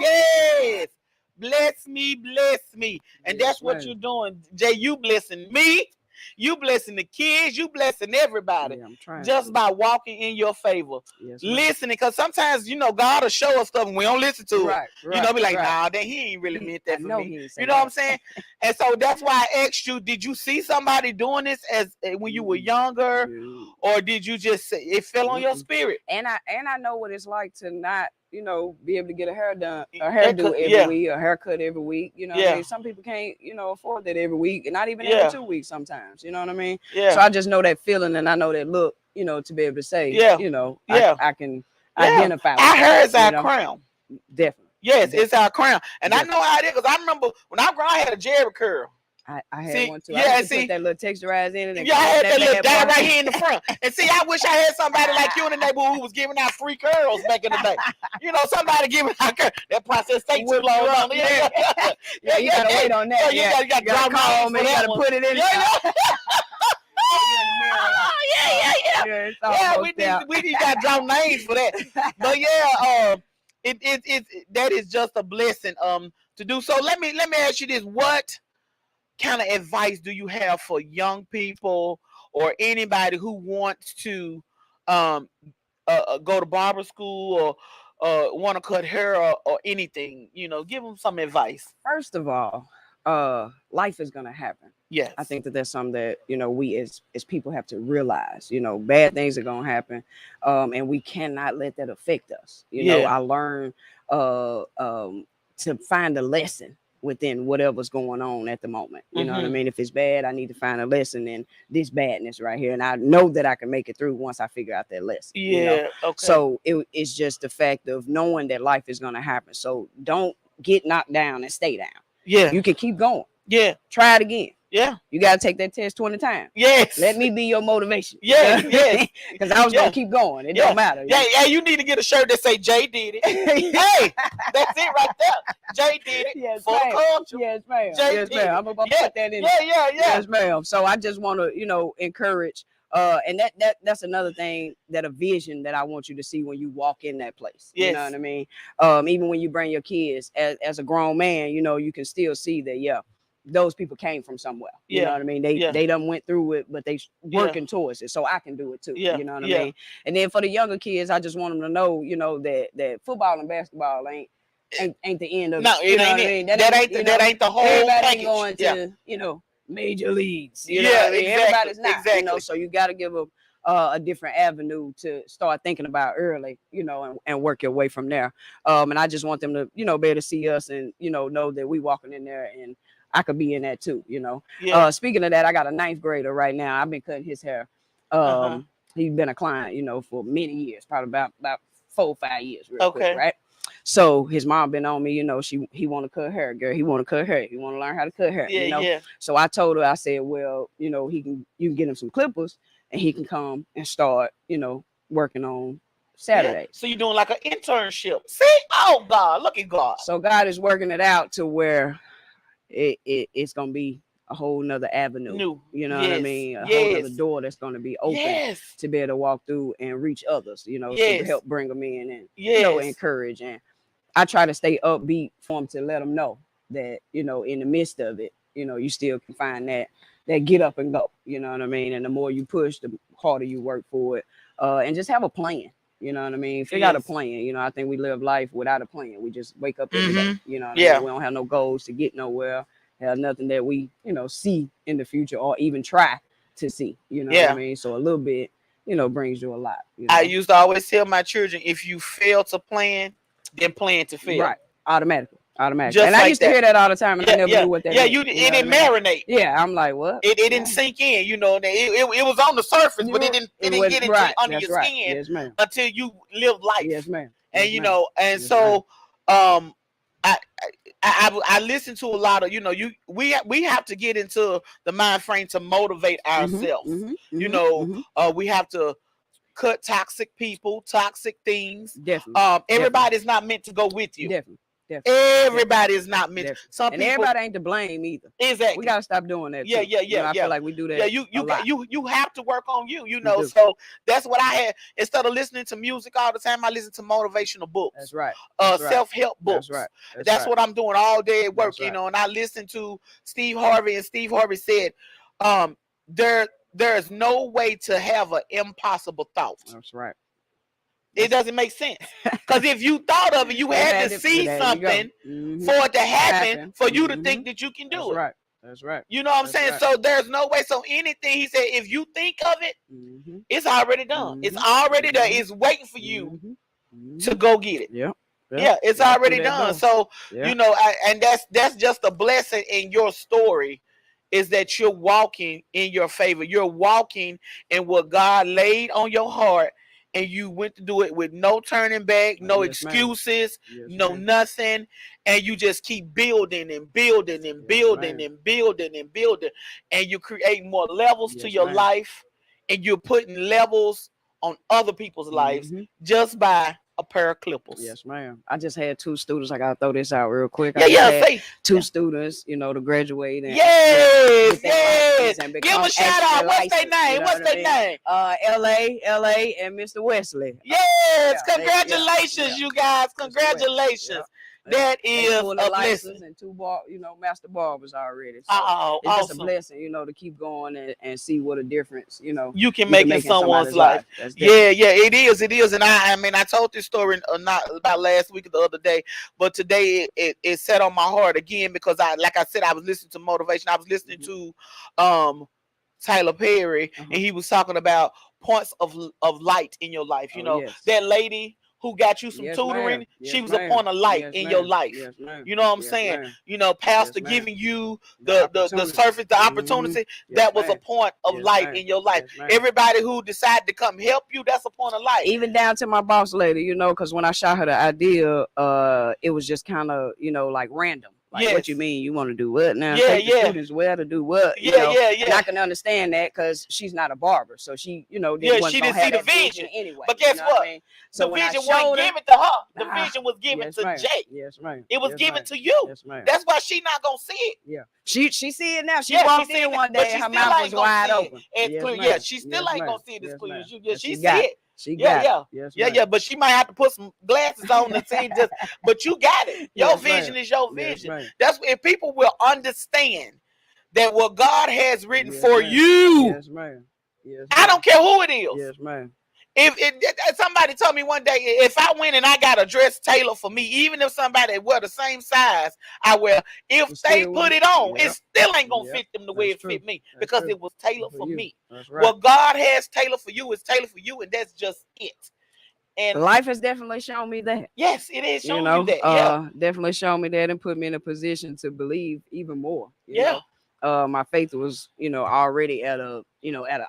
Yes. Bless me, bless me. And Yes, that's what ma'am. you're doing, Jay. You blessing me. You blessing the kids. You blessing everybody. Yeah, I'm trying. Just by walking in your favor. Yes, ma'am. Listening, because sometimes, God will show us stuff and we don't listen to it. Right, right. Be like, right. nah, then he ain't really meant that I for know me. he ain't say You know what I'm that. saying? And so that's why I asked you, did you see somebody doing this as when you were younger? Yeah. Or did you just say it fell on your spirit? And I know what it's like to not, be able to get a hairdo Haircut, every yeah. week, a haircut every week. You know what I Yeah. mean? Some people can't, afford that every week, and not even Yeah. every 2 weeks sometimes. You know what I mean? Yeah. So I just know that feeling, and I know that look, to be able to say, Yeah. Yeah. I can Yeah. identify with I that, heard it's our you know? crown. Definitely. Yes, it's our crown. And I Definitely. know how it is, because I remember when I grew up, I had a Jerry curl. I had See, one too. yeah, I used to see. put that little texturized in it. And Yeah, I had that little bad dye part. right here in the front. And see, I wish I had somebody like you in the neighborhood who was giving out free curls back in the day. Somebody giving out curls. That process takes too long. Yeah. Yeah, you gotta wait on that. Yeah, you gotta call me. You gotta put it in. Yeah. Yeah, Yeah, we need to draw names for that. But yeah, that is just a blessing to do. So let me ask you this: what kind of advice do you have for young people or anybody who wants to go to barber school or want to cut hair or anything? Give them some advice. First of all, life is gonna happen. Yes. I think that's something that we as people have to realize. Bad things are gonna happen, and we cannot let that affect us. I learned to find a lesson within whatever's going on at the moment. You know what I mean? If it's bad, I need to find a lesson in this badness right here, and I know that I can make it through once I figure out that lesson. Yeah. Okay. So it's just the fact of knowing that life is gonna happen. So don't get knocked down and stay down. Yeah. You can keep going. Yeah. Try it again. Yeah. You got to take that test 20 times. Yes. Let me be your motivation. Yes. Yes. Because I was going to keep going. It don't matter. Yeah. You need to get a shirt that say Jay did it. Hey, that's it right there. Jay did it. Yes, for the culture. Yes, ma'am. Jay Yes, did ma'am. it. I'm about to put that in. Yeah. Yes, ma'am. So I just want to, encourage. And that's another thing, that a vision that I want you to see when you walk in that place. Yes. You know what I mean? Even when you bring your kids as a grown man, you can still see that, those people came from somewhere. You know what I mean? They done went through it, but they working towards it. So I can do it too. You know what I mean? And then for the younger kids, I just want them to know, that football and basketball ain't the end of no, it. it ain't it. That ain't the whole everybody package. Ain't going to, major leagues. You know Yeah, what I mean? exactly, Everybody's not. exactly. So you got to give them a different avenue to start thinking about early, and work your way from there. And I just want them to, be able to see us and, know that we walking in there and I could be in that too, Yeah. Speaking of that, I got a 9th grader right now. I've been cutting his hair. He's been a client, for many years, probably about 4 or 5 years. Real quick, right? So his mom been on me, he want to cut hair, girl. He want to cut hair. He want to learn how to cut hair. Yeah. So I told her, I said, well, you can get him some clippers and he can come and start, working on Saturdays. Yeah. So you're doing like an internship. See? Oh God, look at God. So God is working it out to where it's gonna be a whole nother avenue. You know what I mean? A whole other door that's gonna be open to be able to walk through and reach others, to help bring them in and encourage. And I try to stay upbeat for them, to let them know that, in the midst of it, you still can find that get up and go. You know what I mean? And the more you push, the harder you work for it. And just have a plan. You know what I mean? Figure out a plan. I think we live life without a plan. We just wake up every day. You know what I mean? We don't have no goals to get nowhere. Have nothing that we, see in the future or even try to see. You know what I mean? So a little bit, brings you a lot. I used to always tell my children, if you fail to plan, then plan to fail. Right. Automatically. Just and I like used to hear that all the time, and I never knew what that meant. It didn't marinate. Yeah, I'm like, what? It didn't sink in. It was on the surface, but it didn't get into under your skin until you live life. Yes, ma'am. And so I listen to a lot of, we have to get into the mind frame to motivate ourselves. We have to cut toxic people, toxic things. Definitely. Everybody's not meant to go with you. Definitely. Everybody is not meant. Definitely. Some And people everybody ain't to blame either. exactly. We gotta stop doing that. Yeah, too. yeah, You know, yeah, I yeah. feel like we do that. Yeah, a lot. you have to work on you. You You know, do. so that's what I had. Instead of listening to music all the time, I listen to motivational books. That's right. That's right. Self-help books. That's right. That's right. what I'm doing all day at work. That's You right. know, and I listen to Steve Harvey, and Steve Harvey said, there is no way to have an impossible thought. That's right. It doesn't make sense. Because if you thought of it, you had to see something for it to happen for you to think that you can do it. Right. That's right. You know what I'm saying? Right. So there's no way. So anything he said, if you think of it, it's already done. It's already done. It's waiting for you to go get it. Yeah, it's already done. So you know, and that's just a blessing in your story, is that you're walking in your favor. You're walking in what God laid on your heart, and you went to do it with no turning back, no excuses, no nothing, and you just keep building and building and building and building and building, and you create more levels to your life, and you're putting levels on other people's lives just by a pair of clippers. Yes, ma'am. I just had 2 students. I gotta throw this out real quick. Say 2 students, you know, to graduate. And, yes. And give a shout out. What's their name? You know What's their name? LA, and Mr. Wesley. Yes. Congratulations, you guys. Congratulations. That is a blessing. And 2 master barbers already. So it's just a blessing, you know, to keep going and see what a difference, you know, you can make in someone's life. Yeah, it is. And I mean, I told this story not about last week or the other day, but today it set on my heart again, because like I said, I was listening to motivation. I was listening to Tyler Perry, and he was talking about points of light in your life. You know, that lady who got you some tutoring, she was upon a light in your life. You know what I'm saying? You know, pastor giving you the surface, the opportunity, that was a point of light in your life. Everybody who decided to come help you, that's a point of light. Even down to my boss lady, you know, because when I shot her the idea, it was just kind of, you know, like random. Like, what you mean? You want to do what now? Take the students where to do what? You know? And I can understand that, because she's not a barber, so she, you know, she didn't see the vision anyway. But guess what? I mean? So the vision wasn't given to her. The vision was given to Jay. Yes, ma'am. It was given to you. Yes, ma'am. That's why she not gonna see it. Yeah. She see it now. She walked in one day, and her mouth was wide open. She still ain't gonna see it as clear as you. Yeah, she see it. But she might have to put some glasses on to see just. But you got it. Your vision is your vision. That's if people will understand that what God has written for you. Yes, ma'am. I don't care who it is. Yes, ma'am. If somebody told me one day, if I went and I got a dress tailored for me, even if somebody wear the same size I wear, if they put it on, it still ain't gonna fit them the way it fit me, because it was tailored for me. What God has tailored for you is tailored for you, and that's just it. And life has definitely shown me that. Yes, it is showing you that. Definitely shown me that, and put me in a position to believe even more. You know? My faith was, you know, already at an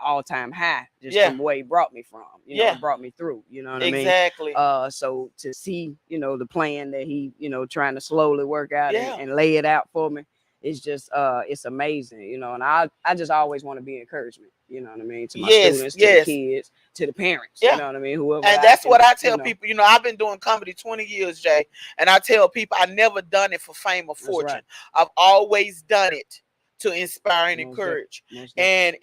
all-time high, just from where he brought me from. You know, brought me through. You know what I mean? Exactly. So to see, you know, the plan that he, you know, trying to slowly work out and lay it out for me, it's just it's amazing, you know. And I just always want to be encouragement, you know what I mean, to my students, to the kids, to the parents, you know what I mean, whoever. And that's what I tell people. You know, I've been doing comedy 20 years, Jay, and I tell people I never done it for fame or fortune. I've always done it to inspire and encourage. And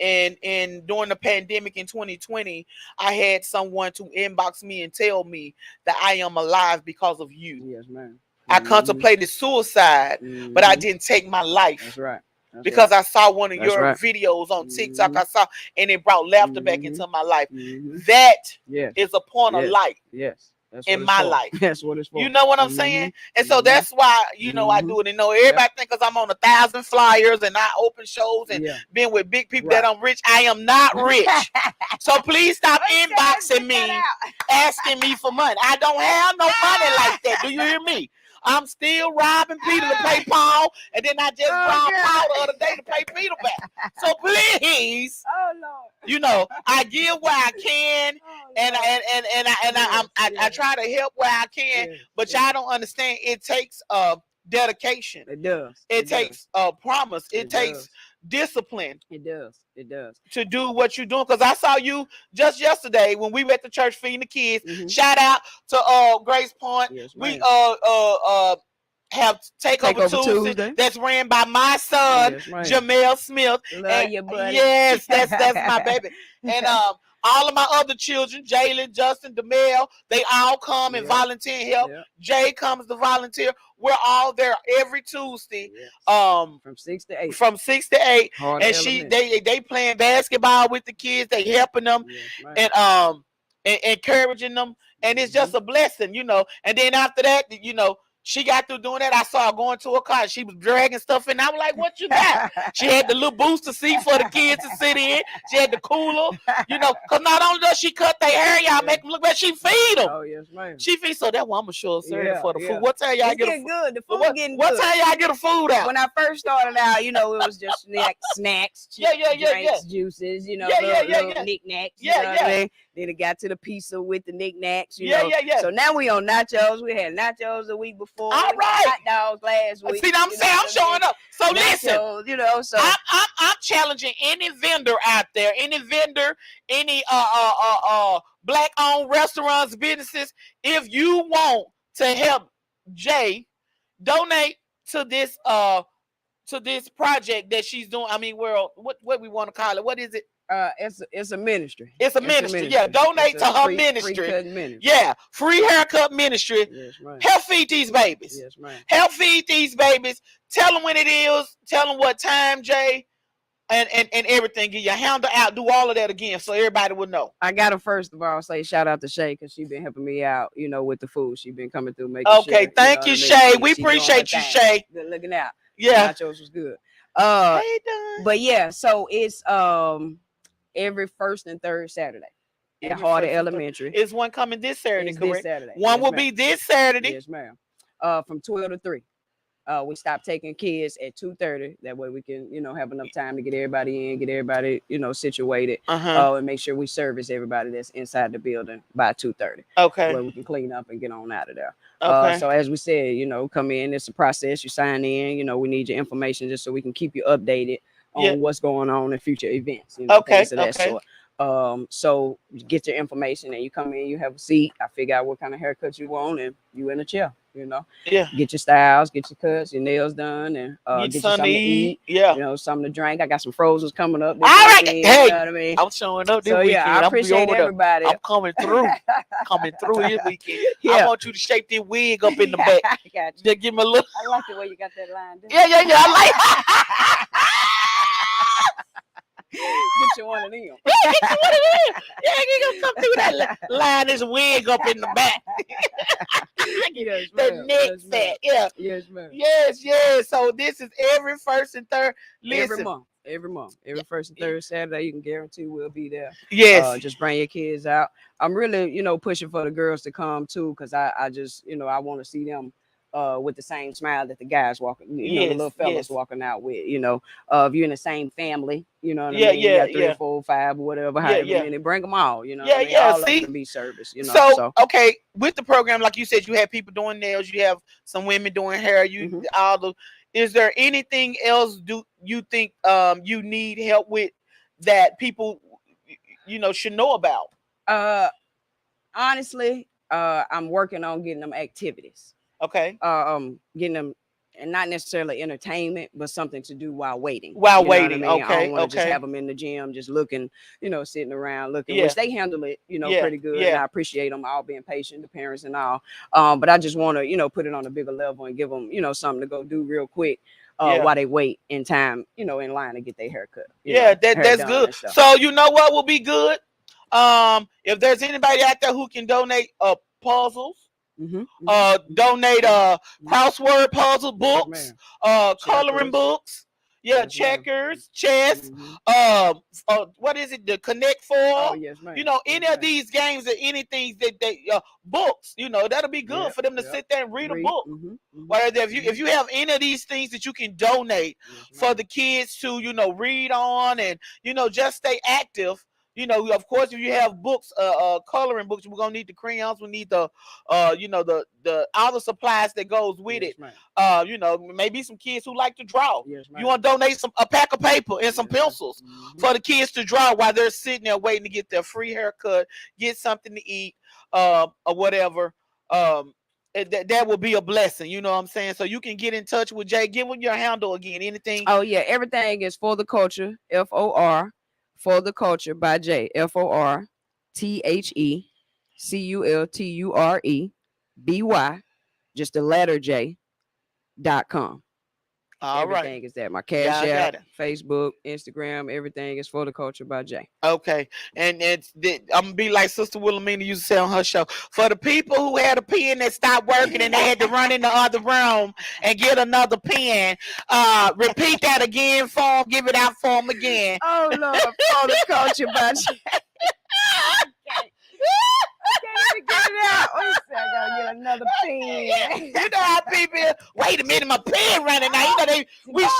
during the pandemic in 2020, I had someone to inbox me and tell me that I am alive because of you. Yes, ma'am. I contemplated suicide, but I didn't take my life. That's right. Because I saw one of your videos on TikTok. I saw, and it brought laughter back into my life. That is a point of light. Yes. In my life. That's what it's for. You know what I'm saying? And so that's why, you know, I do it. And know everybody think because I'm on 1,000 flyers and I open shows and been with big people that I'm rich. I am not rich. So please stop inboxing me, asking me for money. I don't have no money like that. Do you hear me? I'm still robbing Peter to pay Paul, and then I just robbed Paul the other day to pay Peter back. So please, you know, I give where I can, and I try to help where I can. But y'all don't understand. It takes dedication. It does. It takes promise. It takes discipline. It does. It does. To do what you're doing. Because I saw you just yesterday when we were at the church feeding the kids. Shout out to Grace Point. Yes, we have Takeover Tuesday. That's ran by my son, Jamel Smith. Love you, buddy. Yes, that's my baby. And all of my other children, Jalen, Justin, Demel, they all come and volunteer and help. Jay comes to volunteer. We're all there every Tuesday. From 6 to 8. From 6 to 8. And they playing basketball with the kids. They helping them and encouraging them. And it's just a blessing, you know. And then after that, you know, she got through doing that. I saw her going to her car. She was dragging stuff in. I was like, what you got? She had the little booster seat for the kids to sit in. She had the cooler, you know, because not only does she cut their hair, y'all make them look better, she feed them. Oh, yes, ma'am. She feeds, so that's why I'm going to show her for the food. What time y'all get good? The food getting good. What time y'all get the food out? When I first started out, you know, it was just snacks, drinks, juices, you know, little knickknacks. Then it got to the pizza with the knickknacks, you know. So now we on nachos. We had nachos the week before. All right. Hot dogs last week. See, I'm saying I'm showing up. So nachos, listen, you know, so I'm challenging any vendor out there, any black-owned restaurants, businesses. If you want to help Jay, donate to this project that she's doing. I mean, what we want to call it? What is it? It's a ministry. It's a ministry. Yeah, donate to her ministry. Yeah, free haircut ministry. Yes, right. Help feed these babies. Yes, right. Help feed these babies. Tell them when it is. Tell them what time, Jay, and everything. Get your handle out. Do all of that again, so everybody will know. I gotta first of all say shout out to Shay because she been helping me out, you know, with the food. She been coming through making. Okay, thank you, Shay. We appreciate you, Shay. Good looking out. Yeah, nachos was good. But yeah, so it's every first and third Saturday at Harder Elementary. Is one coming this Saturday, correct? This Saturday. One will be this Saturday. Yes, ma'am. From 12 to 3. We stopped taking kids at 2:30. That way we can, you know, have enough time to get everybody in, get everybody, you know, situated, and make sure we service everybody that's inside the building by 2:30. Okay. Where we can clean up and get on out of there. Okay. So as we said, you know, come in. It's a process. You sign in. You know, we need your information just so we can keep you updated on what's going on in future events. You know, things of that sort. So you get your information and you come in, you have a seat. I figure out what kind of haircut you want and you in a chair, you know. Yeah. Get your styles, get your cuts, your nails done, and get you something to eat. Yeah. You know, something to drink. I got some frozens coming up. All right. Weekend, hey, you know what I mean? I'm showing up this so, weekend. Yeah, I appreciate everybody. I'm coming through. this weekend. Yeah. I want you to shape this wig up in the back. I got you. Just give me a look. I like the way you got that line down. Yeah. I like Get you one of them. Yeah, get you one of them. Yeah, you gonna come through that line this wig up in the back. Yes, the neck set. Yeah. Yes, ma'am. Yes. So this is every first and third. Listen. Every month. Every first and third Saturday, you can guarantee we'll be there. Yes. Just bring your kids out. I'm really, you know, pushing for the girls to come too, because I just, you know, I want to see them with the same smile that the guys walking, you know, the little fellas walking out with, you know. If you're in the same family, you know what I mean? You got 3 or 4, 5, whatever, however many, bring them all, you know. All of them can be service, you know. So okay, with the program, like you said, you have people doing nails, you have some women doing hair, is there anything else do you think you need help with that people, you know, should know about? Honestly, I'm working on getting them activities. Okay. Getting them, and not necessarily entertainment, but something to do while waiting. Okay. I don't want to just have them in the gym, just looking, you know, sitting around looking. Which they handle it, you know, pretty good. And I appreciate them all being patient, the parents and all. But I just want to, you know, put it on a bigger level and give them, you know, something to go do real quick. While they wait in time, you know, in line to get their haircut. That's good. So you know what will be good? If there's anybody out there who can donate puzzles, donate crossword puzzle books, coloring books, checkers, chess, what is it, the Connect Four, you know, any of these games or anything that they books, you know, that'll be good for them to sit there and read a book. Whereas if you have any of these things that you can donate for the kids to, you know, read on and, you know, just stay active. You know, of course, if you have books, coloring books, we're gonna need the crayons. We need the, you know, the all the supplies that goes with it. You know, maybe some kids who like to draw. You want to donate a pack of paper and some pencils for the kids to draw while they're sitting there waiting to get their free haircut, get something to eat, or whatever. that will be a blessing. You know what I'm saying? So you can get in touch with Jay. Give him your handle again. Anything? Oh yeah, everything is For the Culture. FOR For the Culture by Jay. FORTHECULTUREBY. Just the letter J.com. All Everything right. is there. My Yeah, Cash I got App, it. Facebook, Instagram, everything is For the Culture by Jay. Okay, and I'm gonna be like Sister Wilhelmina used to say on her show. For the people who had a pen that stopped working and they had to run in the other room and get another pen, repeat that again for them. Give it out for them again. Oh Lord, For the Culture by Jay. Can't even get it out. Oh, I gotta get another pen. You know how people. Wait a minute, my pen running now. You know they. Like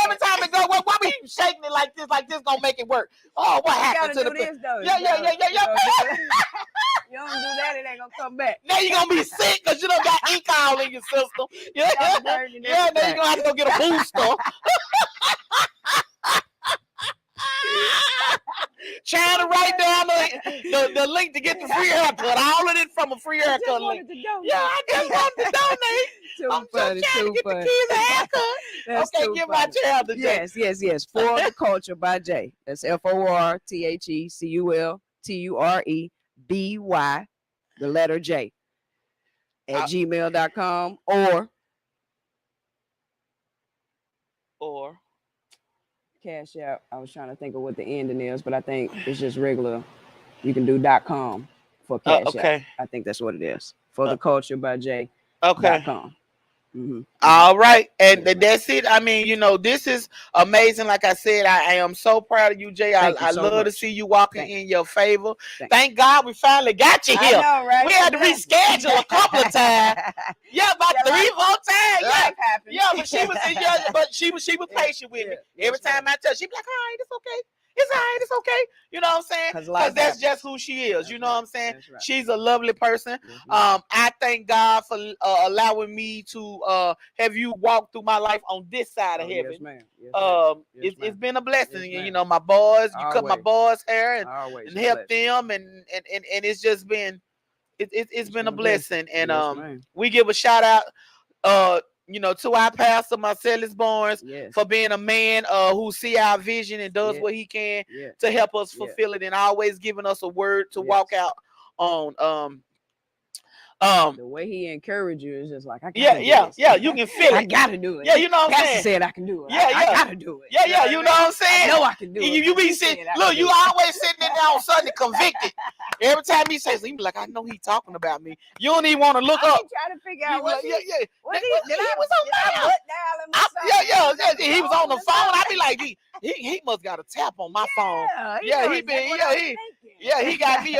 every time it go, why we shaking it like this? Like this gonna make it work? Oh, what happened to the pen? Yeah. You don't do that, it ain't gonna come back. Now you're gonna be sick because you don't got ink all in your system. Yeah, now you're gonna have to go get a booster. Trying to write down the link to get the free haircut. All of it from a free haircut link. Yeah, I just wanted to donate. I'm just trying to get the kids a haircut. Okay, give my child the J. Yes. For the Culture by Jay. That's FORTHECULTUREBY, the letter J, at gmail.com or Cash App. I was trying to think of what the ending is, but I think it's just regular. You can do .com for Cash App. I think that's what it is. For the Culture by Jay. Okay. .com. Mm-hmm. All right, and that's it. I mean, this is amazing. Like I said, I am so proud of you, Jay. I love to see you walking in your favor. Thank God we finally got you here. I know, right? We had to reschedule a couple of times. Yeah, about 3-4 times. Yeah, but she was patient with me. Every time I tell her, she be like, "All right, it's okay. It's all right. It's okay." You know what I'm saying? Because that's just who she is. You know what I'm saying? Right. She's a lovely person. I thank God for allowing me to have you walk through my life on this side of heaven. Yes, ma'am. It's been a blessing. You know, my boys, you cut my boys' hair and help them, and it's just been it's been a blessing. And we give a shout out to our pastor Marcellus Barnes for being a man who see our vision and does what he can to help us fulfill it, and always giving us a word to walk out on. The way he encouraged you is just like, I gotta do this. You can feel it. I gotta do it. Yeah, you know what I'm saying. Said I can do it. I gotta do it. Yeah, you know what I'm saying. I know I can do it. You be sitting. Look, you always sitting in there on Sunday convicted. Every time he says, he be like, I know he's talking about me. You don't even want to look up. Trying to figure out what. He was on the phone. I be like, he must got a tap on my phone. He got me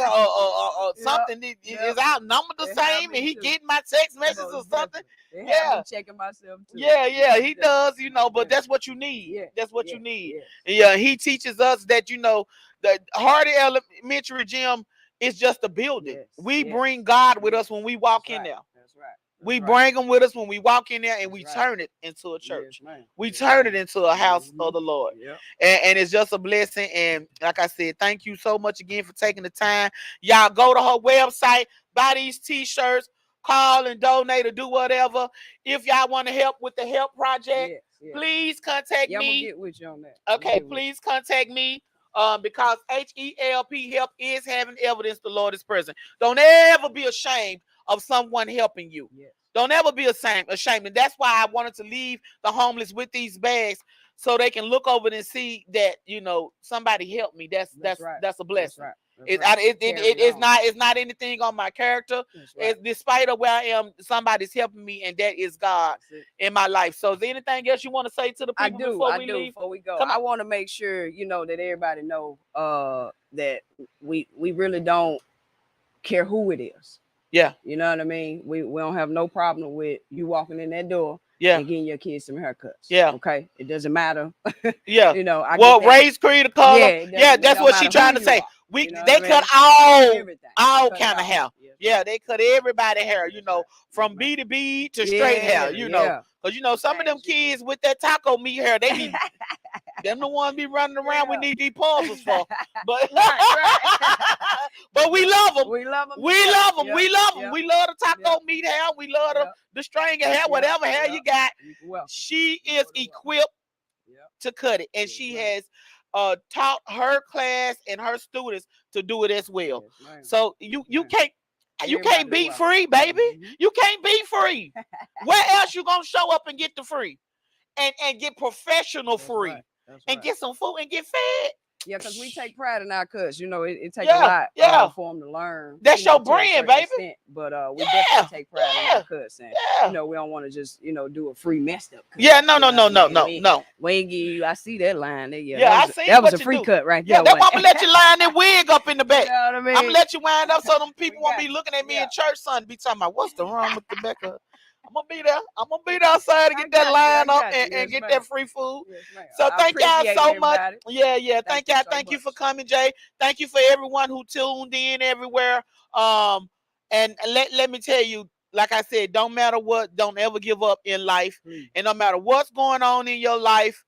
something. Is our number the same? And he getting my text messages or something. I'm checking myself too. He does. But that's what you need. That's what you need. Yeah, he teaches us that the Hardy Elementary Gym is just a building. We bring God with us when we walk in there. That's right. We bring them with us when we walk in there, and we turn it into a church. We turn it into a house of the Lord. And it's just a blessing. And like I said, thank you so much again for taking the time. Y'all go to her website, buy these t-shirts, call and donate or do whatever. If y'all want to help with the help project, please contact me. I'm gonna get with you on that. Okay, please contact me. Because HELP help is having evidence the Lord is present. Don't ever be ashamed of someone helping you. Don't ever be ashamed. And that's why I wanted to leave the homeless with these bags, so they can look over and see that somebody helped me. That's a blessing. It's not anything on my character. It's despite of where I am, somebody's helping me, and that is God in my life. So is there anything else you want to say to the people before we leave? Before we go, I want to make sure that everybody know that we really don't care who it is. Yeah, you know what I mean. We don't have no problem with you walking in that door. And getting your kids some haircuts. Okay. It doesn't matter. Race, creed, or color. That's what she's trying to say. They cut all kind of hair. They cut everybody hair, from B to B to straight hair, because some of them kids with that taco meat hair, they be them the ones be running around we need these pauses for. But but we love them. We love them. We love them. We love them. Yep. We love the taco Yep. meat hair. We love Yep. the string of hair, Yep. whatever hair Yep. you got. You're welcome. She You're is more than welcome. equipped Yep. to cut it, and Yes, she ma'am. has taught her class and her students to do it as well. Yes, ma'am. So you ma'am. can't Everybody be welcome. free, baby. Mhm. You can't be free. Where else you gonna show up and get the free, and get professional That's free, right. That's and right. get some food and get fed? Yeah, because we take pride in our cuts. You know, it takes Yeah, a lot yeah. for them to learn. That's you know, your to a brand, certain baby. extent. But we Yeah, definitely take pride in yeah, our cuts. And, yeah. you know, we don't want to just, do a free messed up cut. Yeah, no, You no, know no, what I no, mean? no, We no. ain't give you, I see that line there. Yeah, Yeah, I that seen was, that was what a you free do. cut right Yeah, there. that's why I'm wasn't gonna let you line that wig up in the it? back. You know what I mean? I'm gonna let you wind up so them people We won't got be you. looking at me Yeah. in church Sunday, be talking about what's the wrong with the Becca. I'm gonna be there. I'm gonna be there outside to I get that got you. I line up got you. and Yes, get ma'am. that free food. Yes, ma'am. So I thank y'all appreciate so it, much. everybody. Yeah. Thank Thank you y'all. so Thank you much. for coming, Jay. Thank you for everyone who tuned in everywhere. And let me tell you, like I said, don't matter what, don't ever give up in life. Please. And no matter what's going on in your life,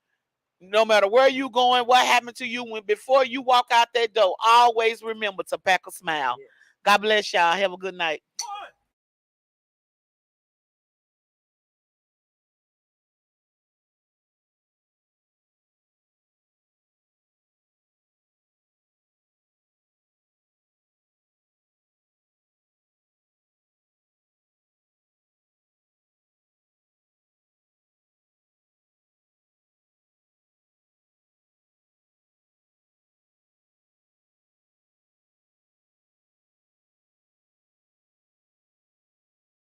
no matter where you going, what happened to you, before you walk out that door, always remember to pack a smile. Yes. God bless y'all. Have a good night.